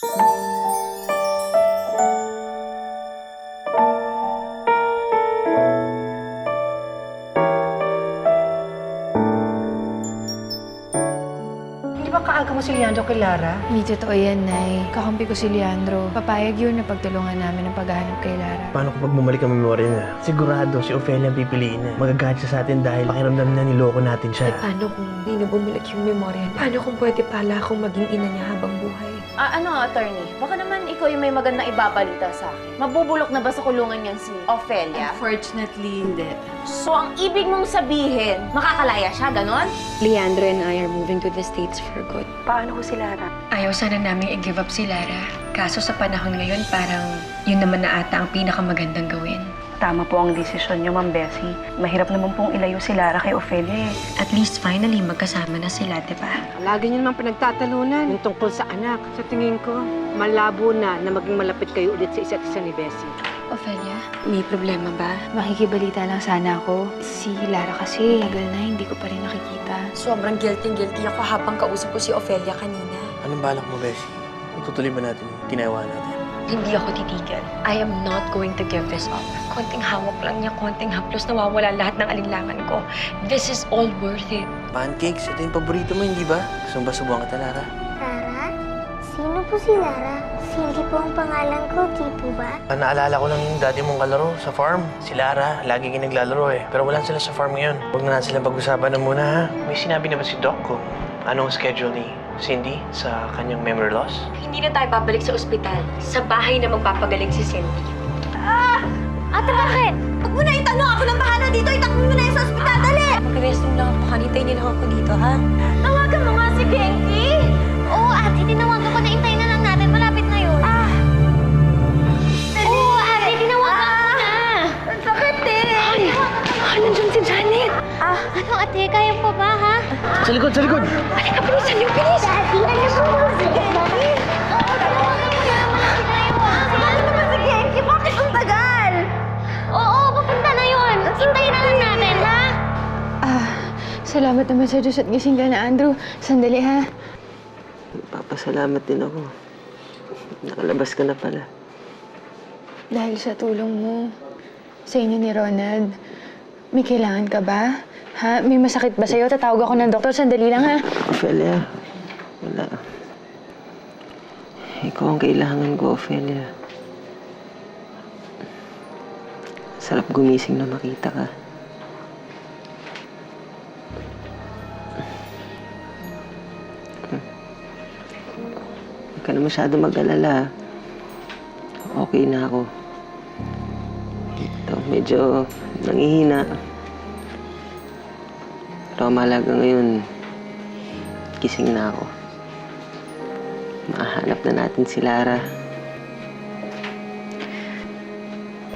Di ba kaaga mo si Leandro kay Lara? Hindi totoo yan, Nay. Kakampi ko si Leandro. Papayag yun na pagtulungan namin ang paghahanap kay Lara. Paano kapag bumalik ang memorya niya? Sigurado si Ophelia ang pipiliin niya. Magagalit siya sa atin dahil pakiramdam na niloko natin siya. Paano kung hindi na bumalik yung memorya niya? Paano kung pwede pala akong maging ina niya habang buhay? Attorney, baka naman ikaw yung may magandang ibabalita sa akin. Mabubulok na ba sa kulungan niyan si Ophelia? Unfortunately, hindi. So, ang ibig mong sabihin, makakalaya siya, ganon? Leandro and I are moving to the States for good. Paano ko si Lara? Ayaw sana namin i-give up si Lara. Kaso sa panahon ngayon, parang yun naman na ata ang pinakamagandang gawin. Tama po ang desisyon niyo, Ma'am Bessie. Mahirap naman pong ilayo si Lara kay Ophelia eh. At least finally, magkasama na sila, diba? Lagi niyo naman pinagtatalunan yung tungkol sa anak. Sa tingin ko, malabo na maging malapit kayo ulit sa isa't isa ni Bessie. Ophelia, may problema ba? Makikibalita lang sana ako. Si Lara kasi, tagal na hindi ko pa rin nakikita. Sobrang guilty ako habang kausap ko si Ophelia kanina. Anong balak mo, Bessie? Itutuloy ba natin yung tinawa natin? Hindi ako titigil. I am not going to give this up. Konting hawak lang niya, konting haplos, nawawala lahat ng alinlangan ko. This is all worth it. Pancakes, ito yung paborito mo, hindi ba? Gusto mo ba subukan kita, Lara? Lara? Sino po si Lara? Cindy po ang pangalan ko, di po ba? Naalala ko lang yung dati mong kalaro sa farm. Si Lara, lagi kayo naglalaro eh. Pero wala sila sa farm ngayon. Huwag na natin silang pag-usapan na muna, ha? May sinabi na ba si Doc kung anong schedule ni Cindy sa kanyang memory loss? Hindi na tayo babalik sa ospital. Sa bahay na magpapagaling si Cindy. Ate, bakit? Huwag mo na itanong, ako lang bahala dito. Itakbo mo na yan sa ospital, dali! Mag-restroom lang ako. Kanitay nila ako dito, ha? Tawagan mo nga si Genki! Oo, ate, tinawagan ko na. Intayin na lang natin. Malapit na yun. Oo, ate, tinawagan ko na. Ang sakit eh. Nandiyan si Janet! Ano, ate? Kaya po ba, ha? Sa likod, sa likod! Halika, bilisan niyo, bilis! Daddy, alam mo si Genki. Oo, tawagan mo na. Malapit na yun. Ano naman si Genki? Bakit ang tagal? Oo, papunta na yun. Intayin na lang natin, ha? Salamat naman sa Diyos at gising ka na, Andrew. Sandali, ha? Papasalamat din ako. Nakalabas ka na pala. Dahil sa tulong mo, sa inyo ni Ronald, may kailangan ka ba? Ha? May masakit ba sa'yo? Tatawag ako ng doktor. Sandali lang, ha? Ophelia, wala. Ikaw ang kailangan ko, Ophelia. Sarap gumising na makita ka. Huwag ka na masyado mag-alala. Okay na ako. Ito, medyo nangihina. Pero ang mahalaga ngayon, gising na ako. Mahanap na natin si Lara.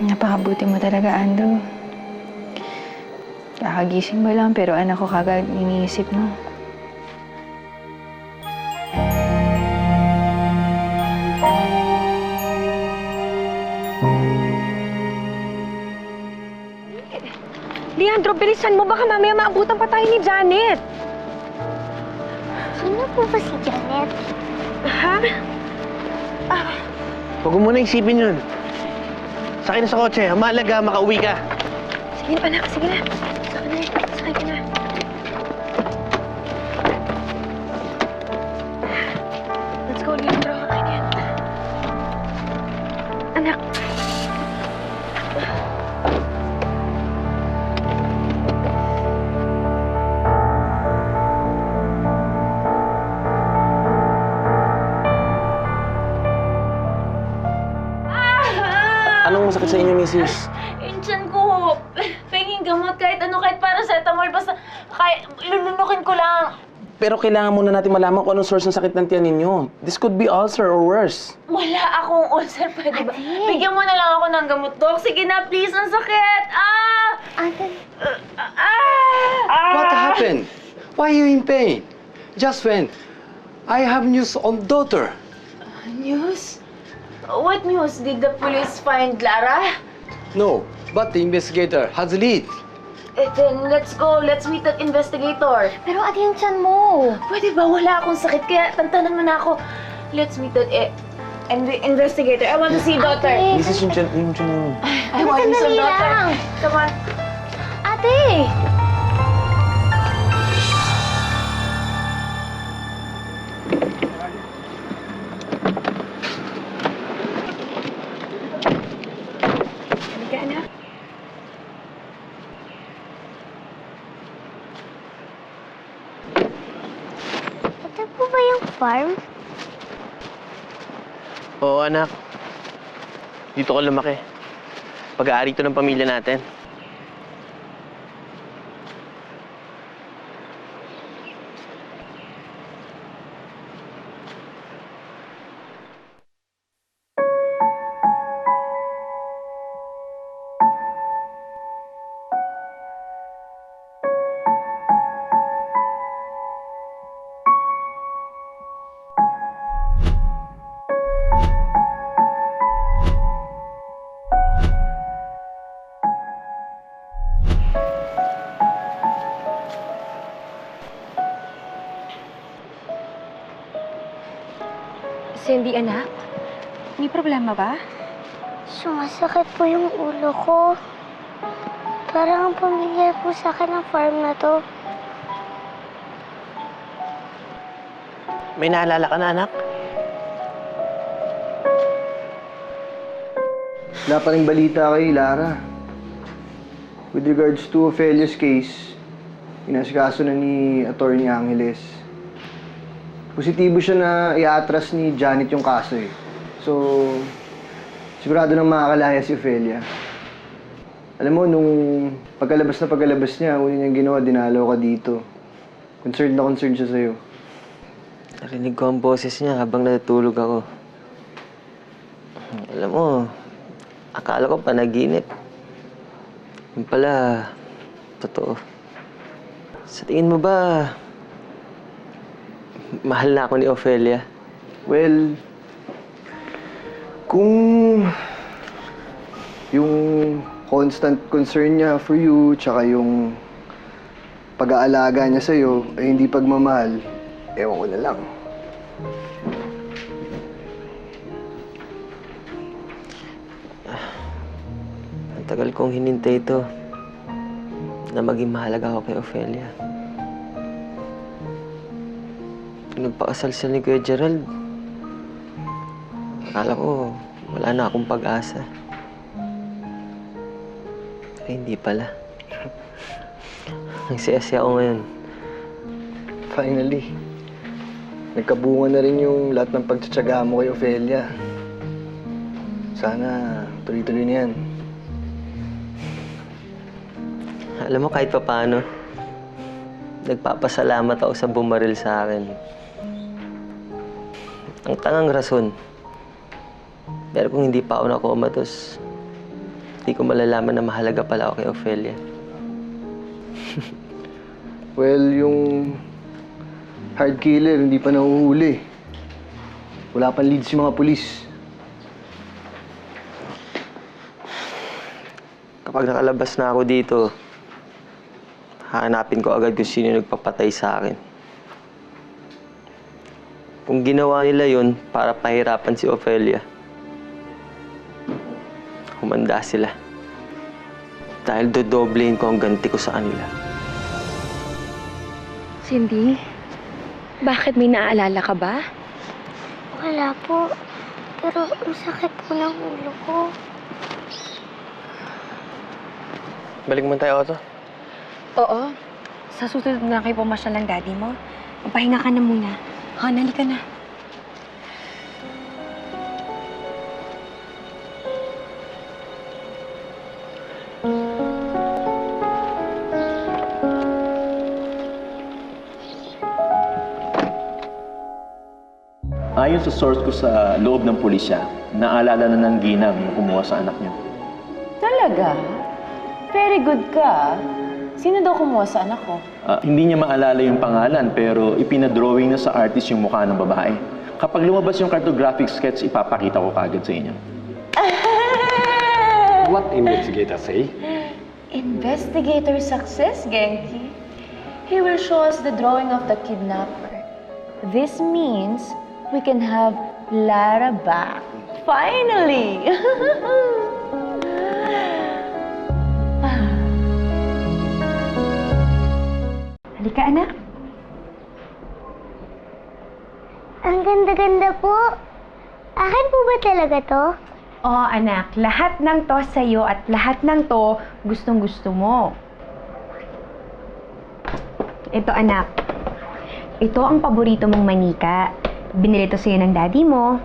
Napakabuti mo talaga, Andrew. Kakagising mo lang, pero anak ko kagad iniisip mo. Leandro, bilisan mo. Baka mamaya maabutan pa tayo ni Janet. Sino po ba si Janet? Ha? Huwag mo muna isipin yun. Sakay na sa kotse. Ang mahalaga, makauwi ka. Sige na, anak. Sige na. Sakay ka na. Let's go, Leandro. Okay na yan. Anak. Anong masakit sa inyo, Mrs.? Yung tiyan ko, penging gamot kahit ano, kahit paracetamol, basta kahit lulunukin ko lang. Pero kailangan muna natin malaman kung anong source ng sakit ng tiyan ninyo. This could be ulcer or worse. Wala akong ulcer, pwede ba? Bigyan mo na lang ako ng gamot, Dok. Sige na, please, ang sakit! Ate, What happened? Why are you in pain? Just when I have news on daughter. News? What news? Did the police find Lara? No, but the investigator has lead. Then, let's go. Let's meet the investigator. pero ate yung tiyan mo. Pwede ba? Wala akong sakit, kaya tantanan mo na ako. Let's meet the... Investigator, I want to see daughter. Mrs. yung I want to see Sandali daughter. lang. Come on. Ate! Halika, anak. Ito po ba yung farm? Oo, anak. Dito ko lumaki. Pag-aari ito ng pamilya natin. Cindy, anak? May problema ba? Sumasakit po yung ulo ko. Parang ang pamilyar po sa akin ang farm na to. May naalala ka na, anak? Wala pa rin balita kay Lara. With regards to Ophelia's case, inasikaso na ni Attorney Angeles. Positibo siya na i-atras ni Janet yung kaso eh. So, sigurado nang makakalaya si Ophelia. Alam mo, nung pagkalabas niya, una niyang ginawa, dinalaw ka dito. Concerned na concerned siya sa'yo. Narinig ko ang boses niya habang natutulog ako. Alam mo, akala ko panaginip. Yung pala, totoo. Sa tingin mo ba, mahal na ako ni Ophelia? Well, kung yung constant concern niya for you, tsaka yung pag-aalaga niya sa'yo, ay hindi pagmamahal, ewan ko na lang. Ang tagal kong hinintay ito na maging mahalaga ako kay Ophelia. Nagpakasal siya ni Kuya Gerald. Akala ko wala na akong pag-asa. Ay, hindi pala. Ang siya-siya ko ngayon. Finally, nagkabunga na rin yung lahat ng pagtsatsaga mo kay Ophelia. Sana tuloy-tuloy na yan. Alam mo, kahit pa paano, nagpapasalamat ako sa bumaril sa akin. Ang tangang rason. Pero kung hindi pa ako nakomatos, hindi ko malalaman na mahalaga pala ako kay Ophelia. Well, yung hard killer hindi pa nahuhuli. Wala pang leads yung mga pulis. Kapag nakalabas na ako dito, hahanapin ko agad kung sino nagpapatay sa akin. Kung ginawa nila yun para pahirapan si Ophelia, humanda sila. Dahil dodoblehin ko ang ganti ko sa kanila. Cindy, bakit may naaalala ka ba? Wala po. Pero ang sakit po ng ulo ko. Balik mo tayo, Otto. Oo. Sa susunod na kayo pumasyal ng daddy mo. Magpahinga ka na muna. Han, halika na. Ayon sa source ko sa loob ng pulisya, naalala na ng ginang yung kumuha sa anak niyo. Talaga? Very good ka. Sino daw kumuha sa anak ko? Hindi niya maalala yung pangalan pero ipinadrawing na sa artist yung mukha ng babae. Kapag lumabas yung cartographic sketch, ipapakita ko kagad sa inyo. What investigator say? Investigator success, Genki. He will show us the drawing of the kidnapper. This means we can have Lara back. Finally! Halika, anak. Ang ganda-ganda po. Akin po ba talaga to? Oo, anak. Lahat ng to sa'yo at lahat ng to gustong-gusto mo. Ito, anak. Ito ang paborito mong manika. Binili to sa'yo ng daddy mo.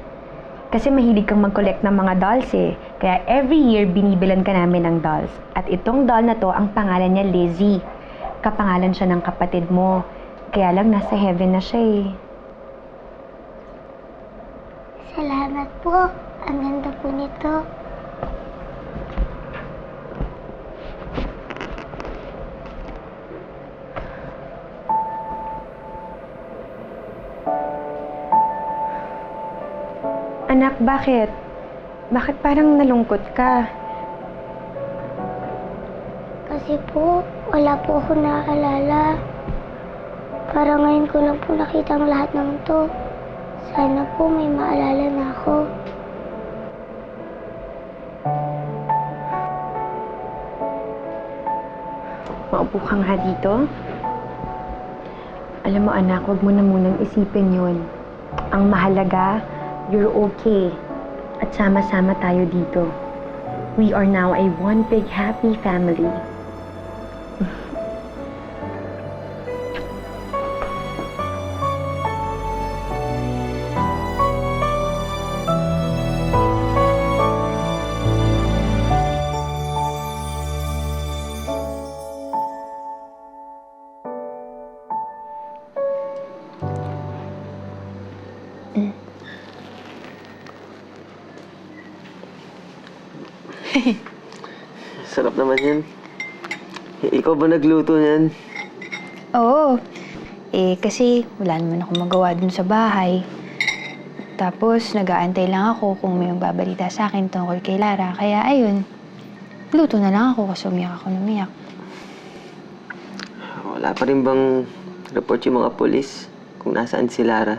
Kasi mahilig kang mag-collect ng mga dolls eh. Kaya every year, binibilan ka namin ng dolls. At itong doll na to, ang pangalan niya Lizzie. Kapangalan siya ng kapatid mo. Kaya lang nasa heaven na siya eh. Salamat po. Ang ganda po nito. Anak, bakit? Bakit parang nalungkot ka? Kasi po, wala po ako nakaalala. Para ngayon ko lang po nakita ang lahat ng to. Sana po may maalala na ako. Maupo ka nga dito. Alam mo anak, huwag mo na munang isipin yun. Ang mahalaga, you're okay. At sama-sama tayo dito. We are now a one big happy family. Sarap naman yan. Ikaw ba nagluto niyan? Oo. Kasi wala naman ako magawa dun sa bahay. Tapos, nag-aantay lang ako kung may magbabalita sa akin tungkol kay Lara. Kaya, ayun. Luto na lang ako kasi umiyak ako ng umiyak. Wala pa rin bang report yung mga polis kung nasaan si Lara?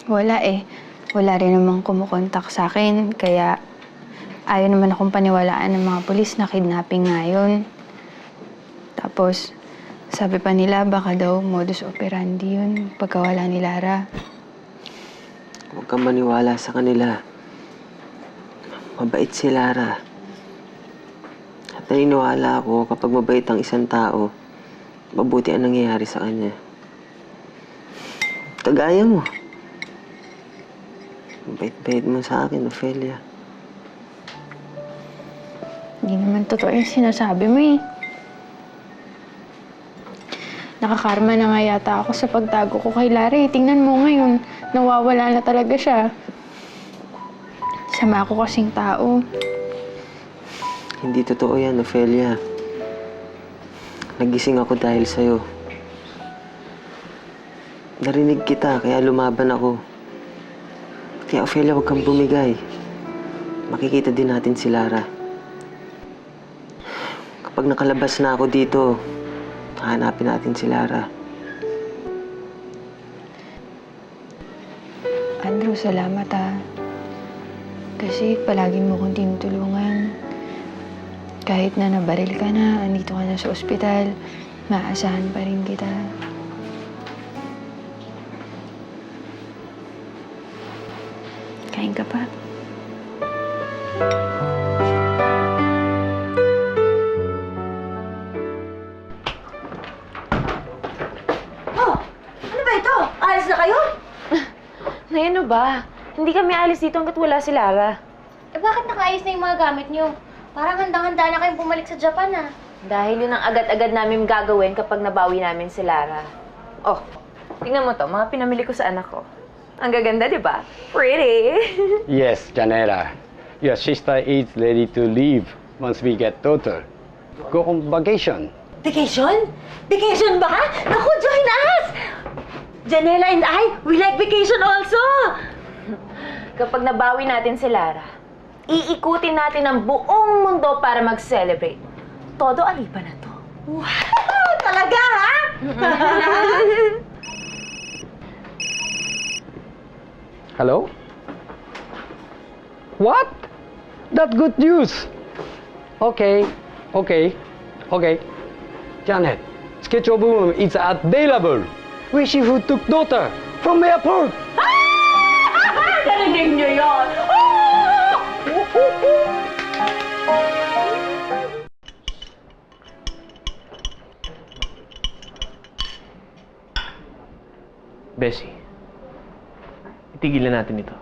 Wala eh. Wala rin namang kumukontak sa akin. Kaya, ayaw naman akong paniwalaan ng mga polis na kidnapping ngayon. Tapos, sabi pa nila baka daw modus operandi yun pagkawala ni Lara. Huwag kang maniwala sa kanila. Mabait si Lara. At naniniwala ako kapag mabait ang isang tao, mabuti ang nangyayari sa kanya. Kagaya mo. Mabait-bait mo sa akin, Ophelia. Hindi naman totoo yung sinasabi mo eh. Nakakarma na nga yata ako sa pagtago ko kay Larry. Tingnan mo ngayon, nawawala na talaga siya. Sama ako kasing tao. Hindi totoo yan, Ophelia. Nagising ako dahil sa'yo. Narinig kita, kaya lumaban ako. Kaya, Ophelia, huwag kang bumigay. Makikita din natin si Lara. Kapag nakalabas na ako dito, hanapin natin si Lara. Andrew, salamat ah. Kasi palagi mo kong tinutulungan. Kahit na nabaril ka na, andito ka na sa ospital, maasahan pa rin kita. Kain ka pa? Nay, ano ba? Hindi kami alis dito hanggat wala si Lara. Eh bakit nakaayos na yung mga gamit niyo? Parang handang-handa na kayong bumalik sa Japan ah. Dahil yun ang agad-agad namin gagawin kapag nabawi namin si Lara. Oh, tingnan mo to, mga pinamili ko sa anak ko. Ang gaganda, di ba? Pretty! Yes, Janela. Your sister is ready to leave once we get daughter. Go on vacation. Vacation? Vacation ba? Naku, join us! Janela and I, we like vacation also! Kapag nabawi natin si Lara, iikutin natin ang buong mundo para mag-celebrate. Todo alipa na to. Wow! Talaga, ha? Hello? What? That good news. Okay. Janet, schedule room is available. We see who took daughter from airport. Narinig niyo yun? Bessie, itigil na natin ito.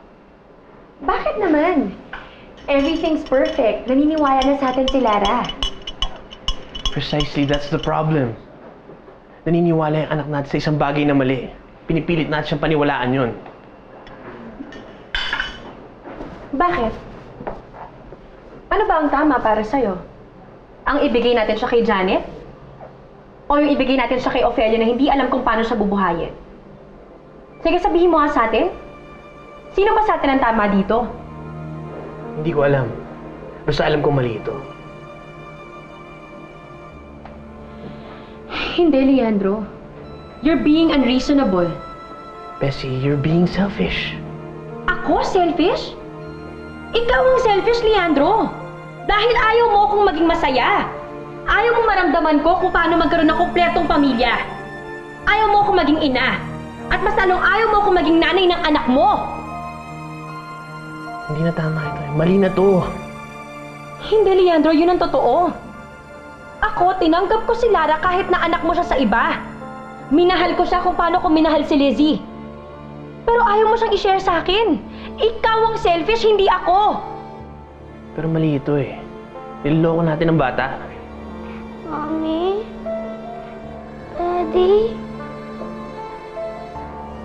Bakit naman? Everything's perfect. Naniniwala na sa atin si Lara. Precisely, that's the problem. Naniniwala yung anak natin sa isang bagay na mali. Pinipilit natin siyang paniwalaan yun. Bakit? Ano ba ang tama para sa'yo? Ang ibigay natin siya kay Janet? O yung ibigay natin siya kay Ophelia na hindi alam kung paano siya bubuhayin? Sige, sabihin mo nga sa atin. Sino ba sa atin ang tama dito? Hindi ko alam. Basta alam kong mali ito. Hindi, Leandro. You're being unreasonable. Bessie, you're being selfish. Ako selfish? Ikaw ang selfish, Leandro. Dahil ayaw mo akong maging masaya. Ayaw mo maramdaman ko kung paano magkaroon ng kumpletong pamilya. Ayaw mo akong maging ina. At mas lalong ayaw mo akong maging nanay ng anak mo. Hindi na tama ito. Mali na to. Hindi, Leandro. Yun ang totoo. Ako, tinanggap ko si Lara kahit na anak mo siya sa iba. Minahal ko siya kung paano ko minahal si Lizzie. Pero ayaw mo siyang i-share sa akin. Ikaw ang selfish, hindi ako. Pero mali ito eh. Niloloko natin ang bata. Mommy? Daddy?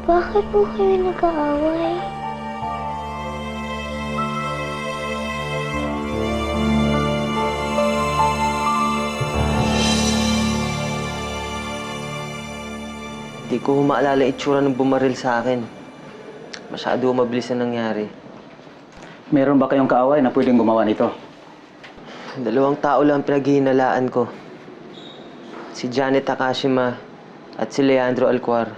Bakit po kayo nag-aaway? Hindi ko maalala itsura ng bumaril sa akin. Masyado mabilis na nangyari. Meron ba kayong kaaway na pwedeng gumawa nito? 2 tao lang ang pinaghihinalaan ko. Si Janet Takashima at si Leandro Alcuar.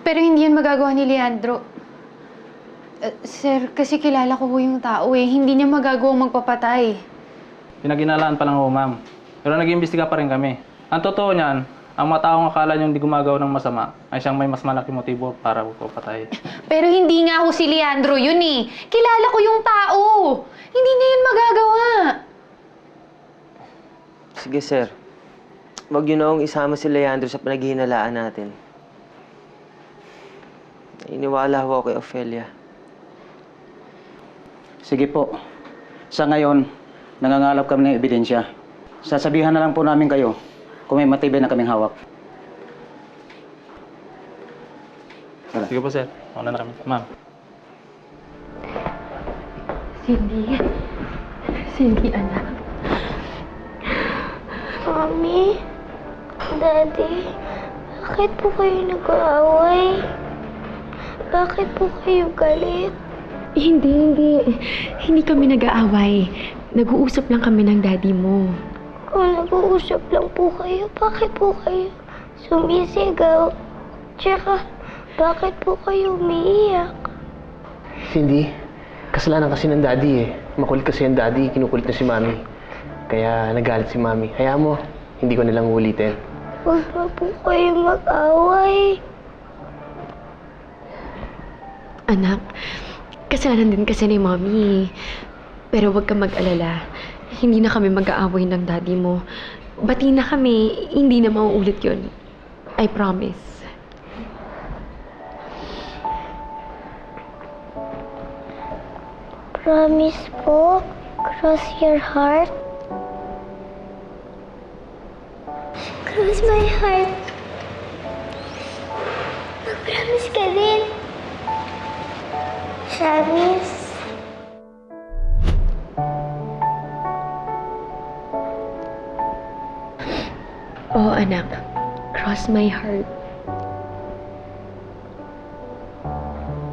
Pero hindi yan magagawa ni Leandro. Sir, kasi kilala ko po yung tao eh. Hindi niya magagawang magpapatay. Pinaghinalaan pa lang ho, ma'am. Pero nag-iimbestiga pa rin kami. Ang totoo niyan, ang mga taong akala niyong di gumagawa ng masama ay siyang may mas malaking motibo para magpapatay. Pero hindi nga ho si Leandro yun eh. Kilala ko yung tao. Hindi niya yun magagawa. Sige, sir. Huwag yun akong isama si Leandro sa pinaghihinalaan natin. Iniwala ho ako kay Ophelia. Sige po. Sa ngayon, nangangalap kami ng ebidensya. Sasabihan na lang po namin kayo kung may matibay na kaming hawak. Sige po, sir. Mauna na kami. Ma'am. Cindy, anak. Mommy? Daddy? Bakit po kayo nag-aaway? Bakit po kayo galit? Hindi kami nag-aaway. Nag-uusap lang kami ng daddy mo. Kung nag-uusap lang po kayo, bakit po kayo sumisigaw? Tsaka, bakit po kayo umiiyak? Cindy, kasalanan kasi ng daddy eh. Makulit kasi ang daddy, kinukulit na si mami. Kaya nagalit si mami. Hayaan mo, hindi ko nilang ulitin. Huwag na po kayo mag-away. Anak, kasalanan din kasi ni Mommy. Pero huwag kang mag-alala. Hindi na kami mag-aaway ng daddy mo. Bati na kami, hindi na mauulit yun. I promise. Promise po? Cross your heart? Cross my heart. Mag-promise ka din. Promise. Oo, anak. Cross my heart.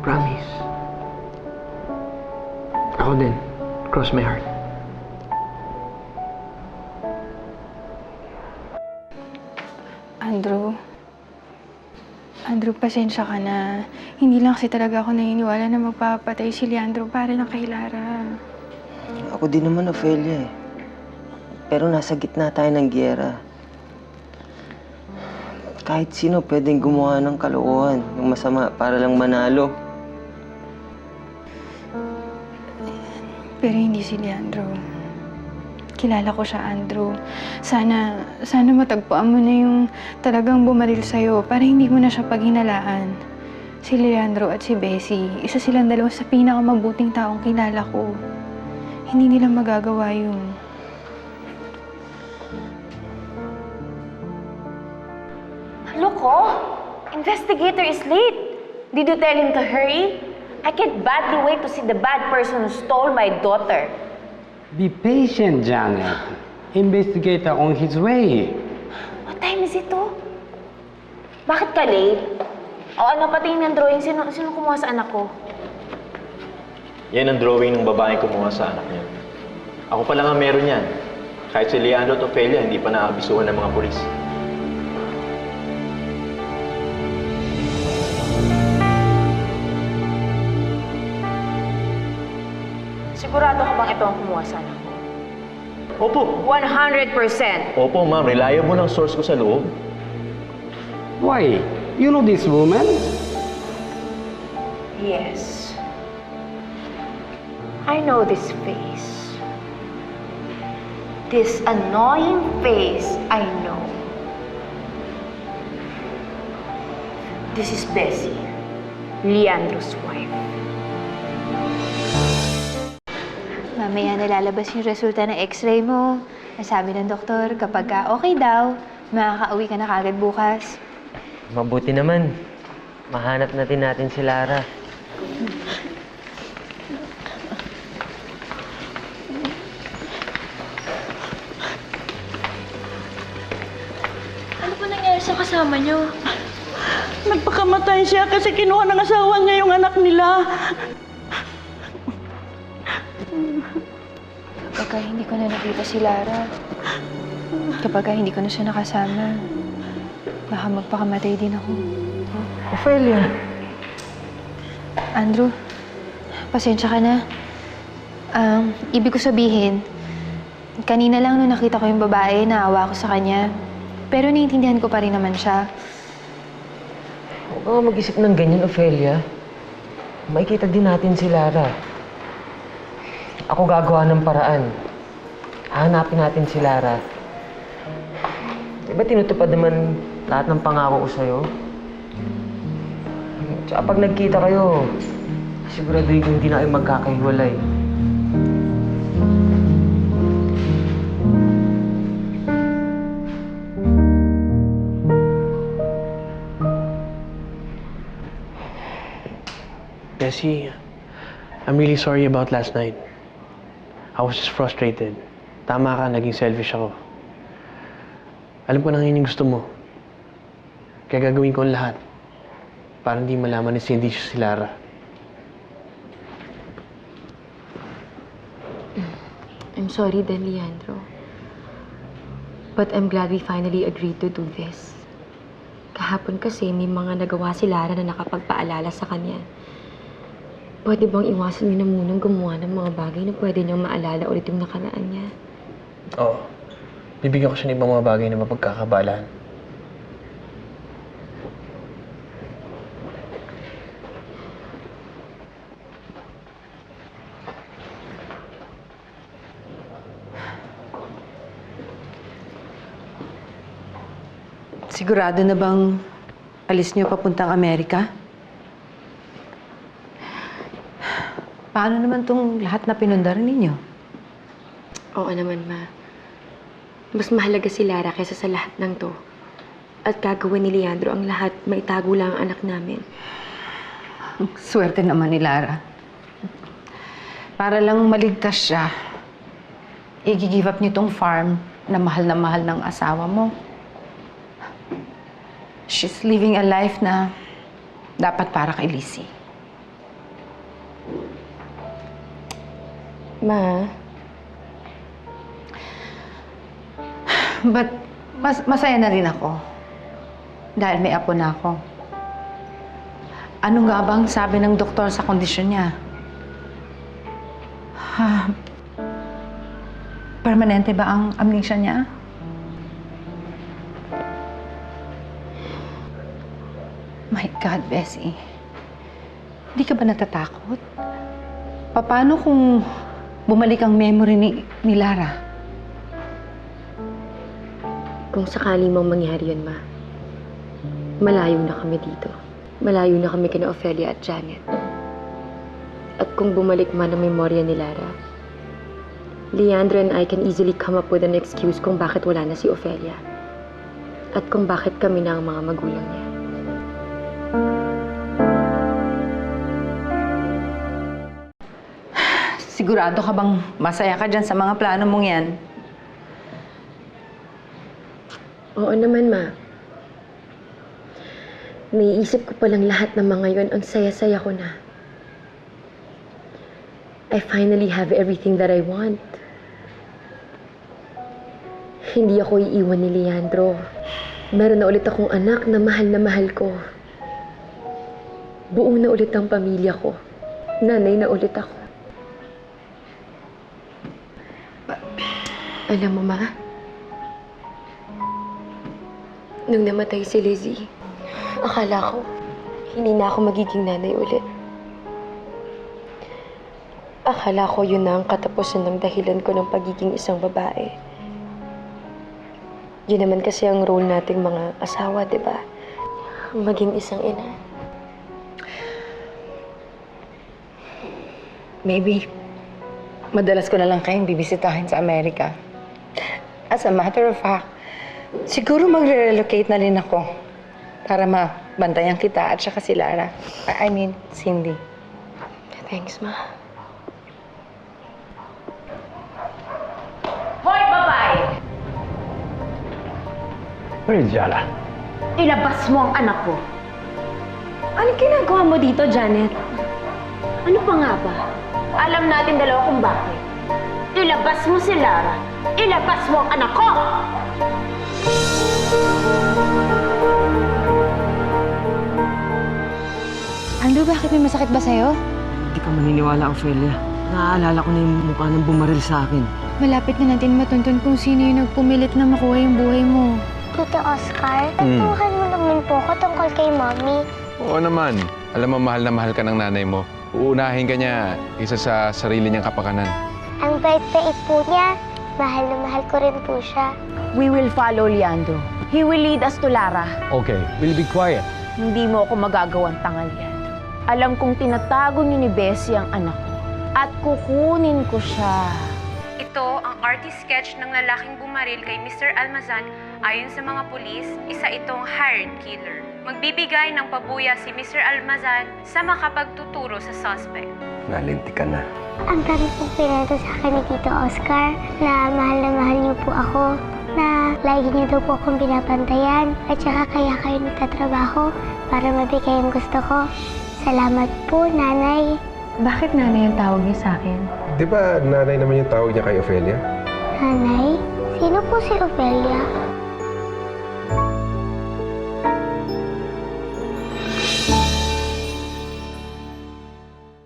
Promise. Ako din. Cross my heart. Andrew, pasensya ka na. Hindi lang kasi talaga ako naniniwala na magpapatay si Leandro para lang kay Lara. Ako din naman, Ophelia eh. Pero nasa gitna tayo ng giyera. Kahit sino pwedeng gumawa ng kalokohan, ng masama para lang manalo. Pero hindi si Leandro. Kilala ko siya, Andrew. Sana matagpuan mo na yung talagang bumaril sa'yo para hindi mo na siya paghinalaan. Si Leandro at si Bessie, isa silang dalawa sa pinakamabuting taong kilala ko. Hindi nila magagawa yun. Loko! Investigator is late. Did you tell him to hurry? I can't badly wait to see the bad person who stole my daughter. Be patient, Janet. Investigator on his way. What time is it, oh? Bakit ka late? O ano, patingin ng drawing. Sino kumuha sa anak ko? Yan ang drawing ng babaeng kumuha sa anak niya. Ako pa lang ang meron yan. Kahit si Leandro at Ophelia, hindi pa naabisuhan ng mga pulis. Sigurado ka bang ito ang kumuha sa anak ko? Opo. 100%. Opo, ma'am. Reliable ang source ko sa loob. Why? You know this woman? Yes. I know this face. This annoying face, I know. This is Bessie, Leandro's wife. Mamaya nalalabas yung resulta ng x-ray mo. Nasabi ng doktor, kapag okay daw, makakauwi ka na kagad bukas. Mabuti naman. Mahanap natin si Lara. Ano po nangyari sa kasama niyo? Nagpakamatay siya kasi kinuha ng asawa niya yung anak nila. Kapag hindi ko na nakita si Lara, kapag hindi ko na siya nakasama, baka magpakamatay din ako. Ophelia. Andrew, pasensya ka na. Ibig ko sabihin, kanina lang nung nakita ko yung babae, naawa ko sa kanya. Pero naiintindihan ko pa rin naman siya. Huwag ka mag-isip ng ganyan, Ophelia. Makikita din natin si Lara. Ako gagawa ng paraan. Hahanapin natin si Lara. Diba tinutupad naman lahat ng pangako ko sa'yo? Tsaka pag nagkita kayo, siguraduhin kong hindi na kayo magkakahiwalay. Bessie, I'm really sorry about last night. I was just frustrated. Tama ka, naging selfish ako. Alam ko na ngayon yung gusto mo. Kaya gagawin ko ang lahat para hindi malaman ni Cindy si Lara. I'm sorry then, Leandro. But I'm glad we finally agreed to do this. Kahapon kasi may mga nagawa si Lara na nakapagpaalala sa kanya. Pwede bang iwasan niyo na munang gumawa ng mga bagay na pwede niyang maalala ulit yung nakaraan niya? Oo. Bibigyan ko siya ng ibang mga bagay na mapagkakabalaan. Sigurado na bang alis niyo papuntang Amerika? Paano naman tong lahat na pinundar ninyo? Oo naman, Ma. Mas mahalaga si Lara kaysa sa lahat ng to. At gagawin ni Leandro ang lahat, maitago lang ang anak namin. Swerte naman ni Lara. Para lang maligtas siya, i-give up niyo tong farm na mahal ng asawa mo. She's living a life na dapat para kay Lizzie. Ma? But masaya na rin ako. Dahil may apo na ako. Ano nga bang sabi ng doktor sa kondisyon niya? Permanente ba ang amnesia niya? My God, Bessie. Hindi ka ba natatakot? Paano kung bumalik ang memory ni Lara? Kung sakali mang mangyari yun, Ma, malayo na kami dito. Malayo na kami kina Ophelia at Janet. At kung bumalik man ang memorya ni Lara, Leandro and I can easily come up with an excuse kung bakit wala na si Ophelia. At kung bakit kami na ang mga magulang niya. Sigurado ka bang masaya ka dyan sa mga plano mong yan? Oo naman, Ma. Naiisip ko palang lahat ng mga yon, ang saya-saya ko na. I finally have everything that I want. Hindi ako iiwan ni Leandro. Meron na ulit akong anak na mahal ko. Buo na ulit ang pamilya ko. Nanay na ulit ako. Alam mo, Ma, nung namatay si Lizzie, akala ko hindi na ako magiging nanay ulit. Akala ko yun na ang katapusan ng dahilan ko ng pagiging isang babae. Yun naman kasi ang role nating mga asawa, di ba? Maging isang ina. Maybe, madalas ko na lang kayong bibisitahin sa Amerika. As a matter of fact, siguro magre-relocate na rin ako para mabantayan kita at saka si Lara. I mean, Cindy. Thanks, Ma. Hoy, babae! Where is Yara? Ilabas mo ang anak ko. Anong ginagawa mo dito, Janet? Ano pa nga ba? Alam natin dalawa kung bakit. Ilabas mo si Lara. Ilabas mo ang anak ko! Andrew, bakit may masakit ba sa'yo? Hindi ka maniniwala, Ophelia. Naaalala ko na yung mukha ng bumaril sa akin. Malapit na natin matuntun kung sino yung nagpumilit na makuha yung buhay mo. Tito Oscar, nagtuhan mo naman po ako tungkol kay Mommy. Oo naman. Alam mo, mahal na mahal ka ng nanay mo. Uunahin ka niya isa sa sarili niyang kapakanan. Ang bait-bait po niya. Mahal na mahal ko rin po siya. We will follow Leandro. He will lead us to Lara. Okay, we'll be quiet. Hindi mo ako magagawang tanga, Leandro. Alam kong tinatago niyo ni Bessie ang anak ko. At kukunin ko siya. Ito ang artist sketch ng lalaking bumaril kay Mr. Almazan. Ayon sa mga pulis, isa itong hired killer. Magbibigay ng pabuya si Mr. Almazan sa makapagtuturo sa suspect. Nalinti ka na. Ang dami pong pinento sa akin ni Tito Oscar na mahal niyo po ako, na lagi niyo daw po akong binabantayan at saka kaya kayo nagtatrabaho para mabigay ang gusto ko. Salamat po, Nanay. Bakit nanay ang tawag niya sa akin? Di ba nanay naman yung tawag niya kay Ophelia? Nanay? Sino po si Ophelia?